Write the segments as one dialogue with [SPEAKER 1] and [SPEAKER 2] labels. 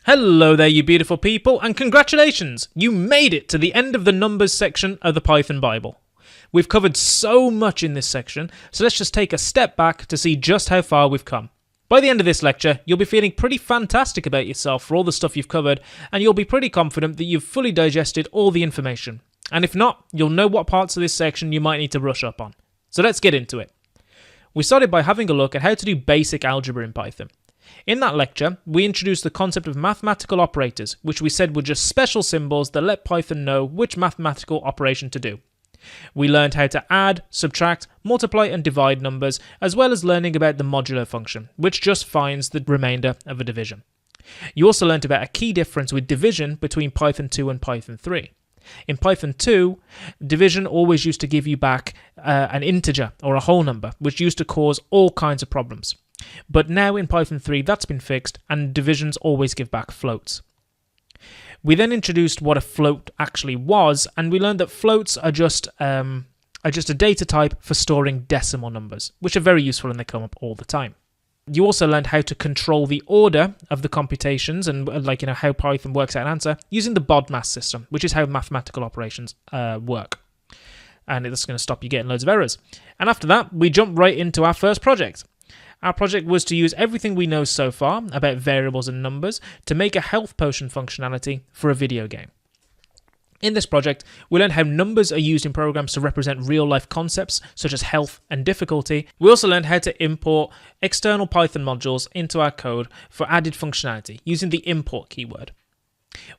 [SPEAKER 1] Hello there, you beautiful people, and congratulations! You made it to the end of the numbers section of the Python Bible. We've covered so much in this section, so let's just take a step back to see just how far we've come. By the end of this lecture, you'll be feeling pretty fantastic about yourself for all the stuff you've covered, and you'll be pretty confident that you've fully digested all the information. And if not, you'll know what parts of this section you might need to brush up on. So let's get into it. We started by having a look at how to do basic algebra in Python. In that lecture, we introduced the concept of mathematical operators, which we said were just special symbols that let Python know which mathematical operation to do. We learned how to add, subtract, multiply and divide numbers, as well as learning about the modulo function, which just finds the remainder of a division. You also learned about a key difference with division between Python 2 and Python 3. In Python 2, division always used to give you back an integer or a whole number, which used to cause all kinds of problems. But now in Python 3 that's been fixed and divisions always give back floats. We then introduced what a float actually was, and we learned that floats are just a data type for storing decimal numbers, which are very useful and they come up all the time. You also learned how to control the order of the computations and how Python works out an answer using the BODMAS system, which is how mathematical operations work. And it's going to stop you getting loads of errors. And after that, we jump right into our first project. Our project was to use everything we know so far about variables and numbers to make a health potion functionality for a video game. In this project, we learned how numbers are used in programs to represent real-life concepts such as health and difficulty. We also learned how to import external Python modules into our code for added functionality using the import keyword.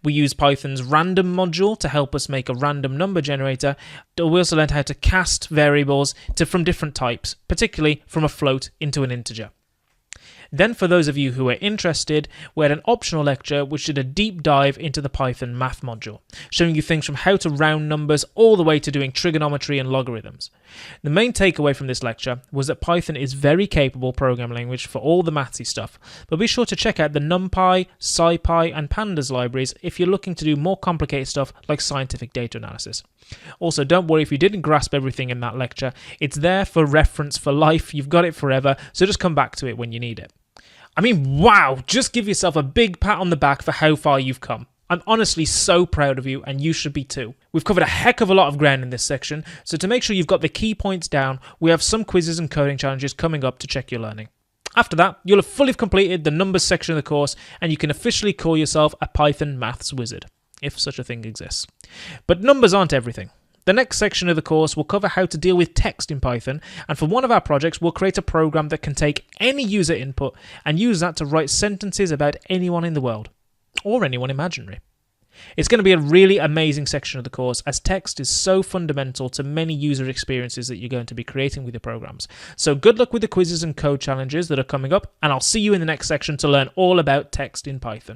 [SPEAKER 1] We used Python's random module to help us make a random number generator. We also learned how to cast variables from different types, particularly from a float into an integer. Then, for those of you who are interested, we had an optional lecture which did a deep dive into the Python math module, showing you things from how to round numbers all the way to doing trigonometry and logarithms. The main takeaway from this lecture was that Python is very capable programming language for all the mathsy stuff, but be sure to check out the NumPy, SciPy and Pandas libraries if you're looking to do more complicated stuff like scientific data analysis. Also, don't worry if you didn't grasp everything in that lecture, it's there for reference for life, you've got it forever, so just come back to it when you need it. I mean, wow, just give yourself a big pat on the back for how far you've come. I'm honestly so proud of you, and you should be too. We've covered a heck of a lot of ground in this section, so to make sure you've got the key points down, we have some quizzes and coding challenges coming up to check your learning. After that, you'll have fully completed the numbers section of the course, and you can officially call yourself a Python maths wizard, if such a thing exists. But numbers aren't everything. The next section of the course will cover how to deal with text in Python, and for one of our projects we'll create a program that can take any user input and use that to write sentences about anyone in the world, or anyone imaginary. It's going to be a really amazing section of the course as text is so fundamental to many user experiences that you're going to be creating with your programs. So good luck with the quizzes and code challenges that are coming up, and I'll see you in the next section to learn all about text in Python.